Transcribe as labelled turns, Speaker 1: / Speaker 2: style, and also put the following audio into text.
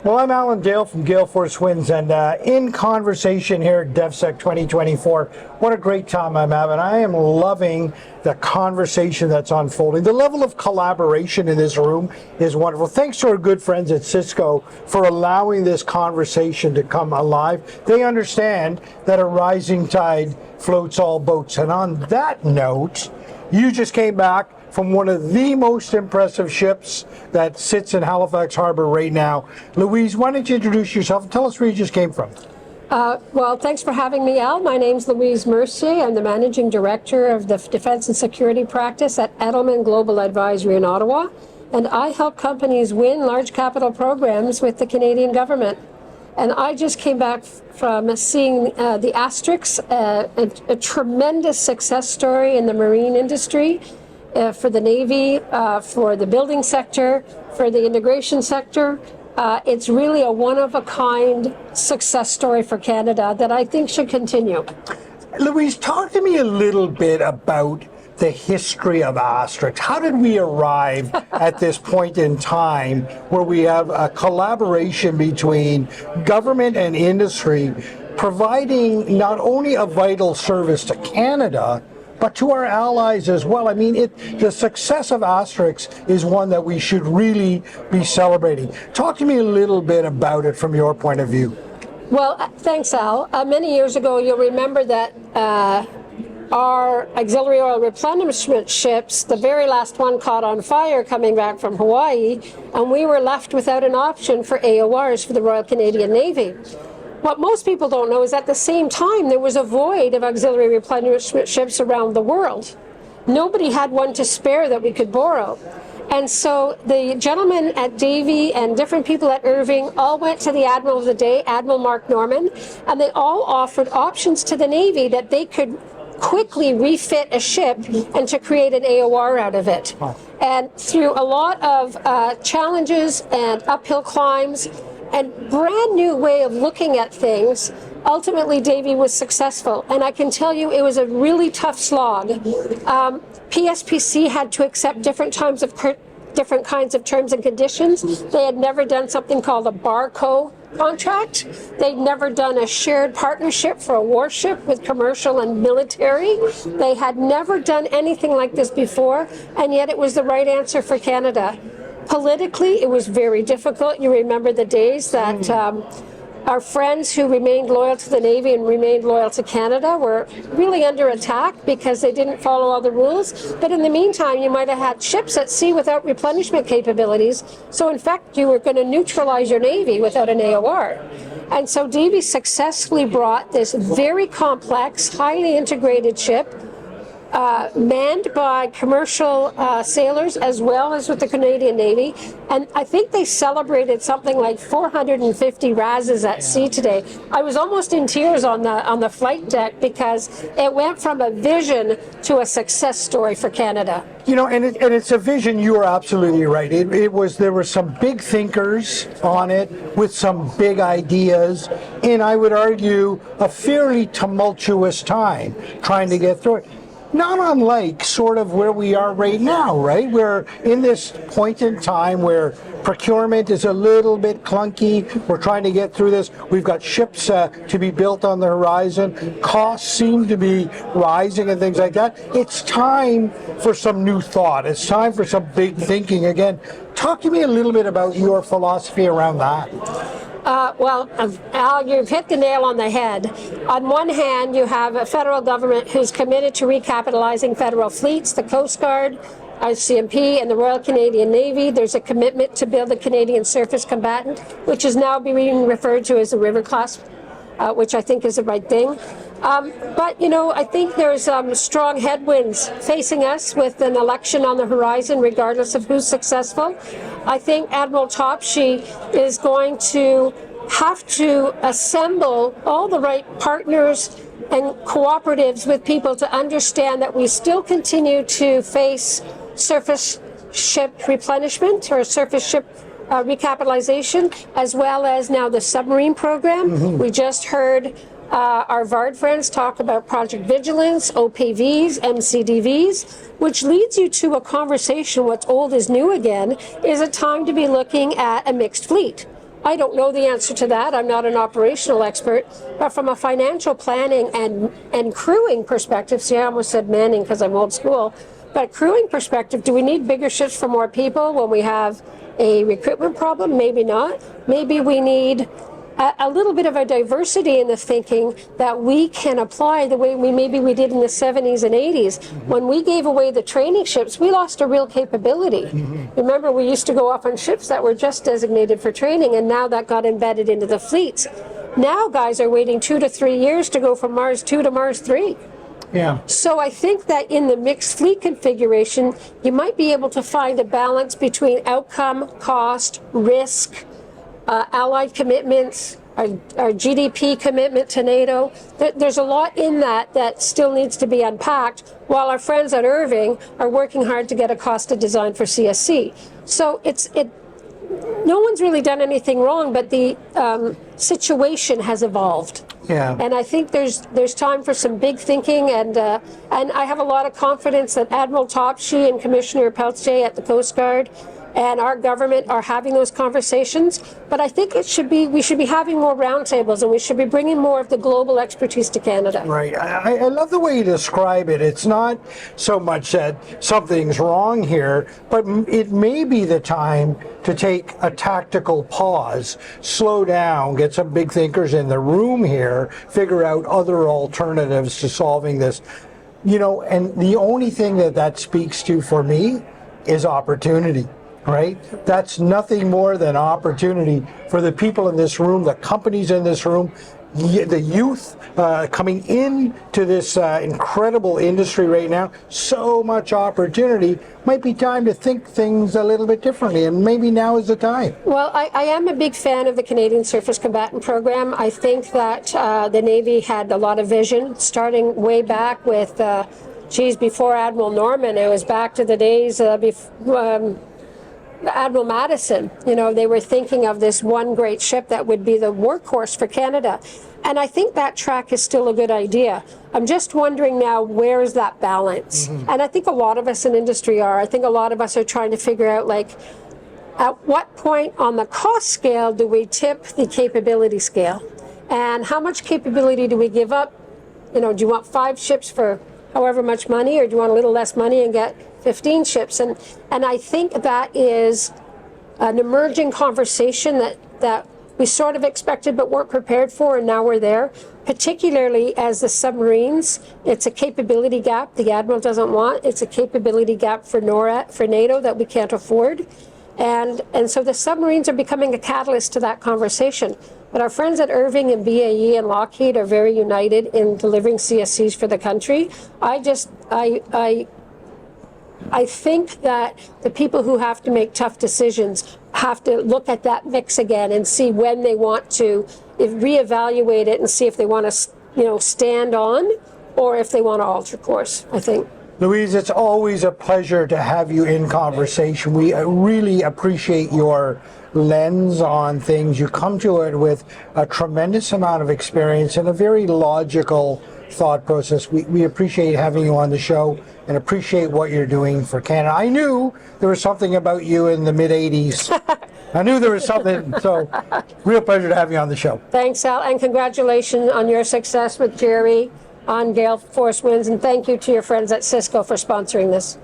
Speaker 1: Well, I'm Alan Dale from Gale Force Winds, and in conversation here at DEFSEC 2024, what a great time I'm having. I am loving the conversation that's unfolding. The level of collaboration in this room is wonderful. Thanks to our good friends at Cisco for allowing this conversation to come alive. They understand that a rising tide floats all boats. And on that note, you just came back from one of the most impressive ships that sits in Halifax Harbor right now. Louise, why don't you introduce yourself and tell us where you just came from?
Speaker 2: Well, thanks for having me, Al. My name's Louise Mercier. I'm the Managing Director of the Defense and Security Practice at Edelman Global Advisory in Ottawa, and I help companies win large capital programs with the Canadian government. And I just came back from seeing the Asterix, a tremendous success story in the marine industry, for the Navy, for the building sector, for the integration sector. It's really a one-of-a-kind success story for Canada that I think should continue.
Speaker 1: Louise, talk to me a little bit about the history of Asterix. How did we arrive at this point in time where we have a collaboration between government and industry providing not only a vital service to Canada, but to our allies as well? I mean, the success of Asterix is one that we should really be celebrating. Talk to me a little bit about it from your point of view.
Speaker 2: Well, thanks, Al. Many years ago, you'll remember that our auxiliary oil replenishment ships, the very last one caught on fire coming back from Hawaii, and we were left without an option for AORs for the Royal Canadian Navy. What most people don't know is at the same time there was a void of auxiliary replenishment ships around the world. Nobody had one to spare that we could borrow. And so the gentlemen at Davie and different people at Irving all went to the Admiral of the day, Admiral Mark Norman, and they all offered options to the Navy that they could quickly refit a ship and to create an AOR out of it. And through a lot of challenges and uphill climbs, and brand new way of looking at things, ultimately Davie was successful. And I can tell you it was a really tough slog. PSPC had to accept different kinds of terms and conditions. They had never done something called a BARCO contract. They'd never done a shared partnership for a warship with commercial and military. They had never done anything like this before, and yet it was the right answer for Canada. Politically, it was very difficult. You remember the days that our friends who remained loyal to the Navy and remained loyal to Canada were really under attack because they didn't follow all the rules. But in the meantime, you might have had ships at sea without replenishment capabilities. So in fact, you were going to neutralize your Navy without an AOR. And so Davie successfully brought this very complex, highly integrated ship, manned by commercial sailors as well as with the Canadian Navy, and I think they celebrated something like 450 RASs at sea today. I was almost in tears on the flight deck because it went from a vision to a success story for Canada.
Speaker 1: You know, and it's a vision. You are absolutely right. There were some big thinkers on it with some big ideas, and I would argue a fairly tumultuous time trying to get through it. Not unlike sort of where we are right now, right? We're in this point in time where procurement is a little bit clunky. We're trying to get through this. We've got ships to be built on the horizon. Costs seem to be rising and things like that. It's time for some new thought. It's time for some big thinking again. Talk to me a little bit about your philosophy around that.
Speaker 2: Well, Al, you've hit the nail on the head. On one hand, you have a federal government who's committed to recapitalizing federal fleets, the Coast Guard, CMP, and the Royal Canadian Navy. There's a commitment to build a Canadian surface combatant, which is now being referred to as the River class, which I think is the right thing. But, you know, I think there's strong headwinds facing us with an election on the horizon, regardless of who's successful. I think Admiral Topshee is going to have to assemble all the right partners and cooperatives with people to understand that we still continue to face surface ship replenishment or surface ship recapitalization, as well as now the submarine program. Mm-hmm. We just heard our VARD friends talk about Project Vigilance, OPVs, MCDVs, which leads you to a conversation, what's old is new again, is it time to be looking at a mixed fleet? I don't know the answer to that. I'm not an operational expert, but from a financial planning and crewing perspective, see, I almost said manning because I'm old school, but crewing perspective, do we need bigger ships for more people when we have a recruitment problem? Maybe not. Maybe we need a little bit of a diversity in the thinking that we can apply the way we did in the 70s and 80s. When we gave away the training ships, we lost a real capability. Remember, we used to go off on ships that were just designated for training, and now that got embedded into the fleets. Now guys are waiting 2 to 3 years to go from Mars 2 to Mars 3.
Speaker 1: Yeah.
Speaker 2: So I think that in the mixed fleet configuration, you might be able to find a balance between outcome, cost, risk, allied commitments, our GDP commitment to NATO. There's a lot in that still needs to be unpacked, while our friends at Irving are working hard to get a costed design for CSC. So no one's really done anything wrong, but the situation has evolved.
Speaker 1: Yeah.
Speaker 2: And I think there's time for some big thinking, and I have a lot of confidence that Admiral Topshee and Commissioner Peltier at the Coast Guard and our government are having those conversations. But I think we should be having more roundtables, and we should be bringing more of the global expertise to Canada.
Speaker 1: Right. I love the way you describe it. It's not so much that something's wrong here, but it may be the time to take a tactical pause, slow down, get some big thinkers in the room here, figure out other alternatives to solving this. And the only thing that speaks to for me is opportunity. Right? That's nothing more than opportunity for the people in this room, the companies in this room, the youth coming into this incredible industry right now. So much opportunity. Might be time to think things a little bit differently, and maybe now is the time.
Speaker 2: Well, I am a big fan of the Canadian Surface Combatant Program. I think that the Navy had a lot of vision, starting way back with, before Admiral Norman. It was back to the days before Admiral Madison. They were thinking of this one great ship that would be the workhorse for Canada. And I think that track is still a good idea. I'm just wondering now, where is that balance? And I think a lot of us in industry are. I think a lot of us are trying to figure out, at what point on the cost scale do we tip the capability scale? And how much capability do we give up? Do you want 5 ships for however much money, or do you want a little less money and get 15 ships? And I think that is an emerging conversation that we sort of expected but weren't prepared for, and now we're there, particularly as the submarines. It's a capability gap the Admiral doesn't want. It's a capability gap for NORAD, for NATO, that we can't afford. And so the submarines are becoming a catalyst to that conversation. But our friends at Irving and BAE and Lockheed are very united in delivering CSCs for the country. I think that the people who have to make tough decisions have to look at that mix again and see when they want to reevaluate it and see if they want to, stand on, or if they want to alter course, I think.
Speaker 1: Louise, it's always a pleasure to have you in conversation. We really appreciate your lens on things. You come to it with a tremendous amount of experience and a very logical thought process. We appreciate having you on the show and appreciate what you're doing for Canada. I knew there was something about you in the mid-'80s. I knew there was something, so real pleasure to have you on the show.
Speaker 2: Thanks, Al, and congratulations on your success with Jerry on Gale Force Winds, and thank you to your friends at Cisco for sponsoring this.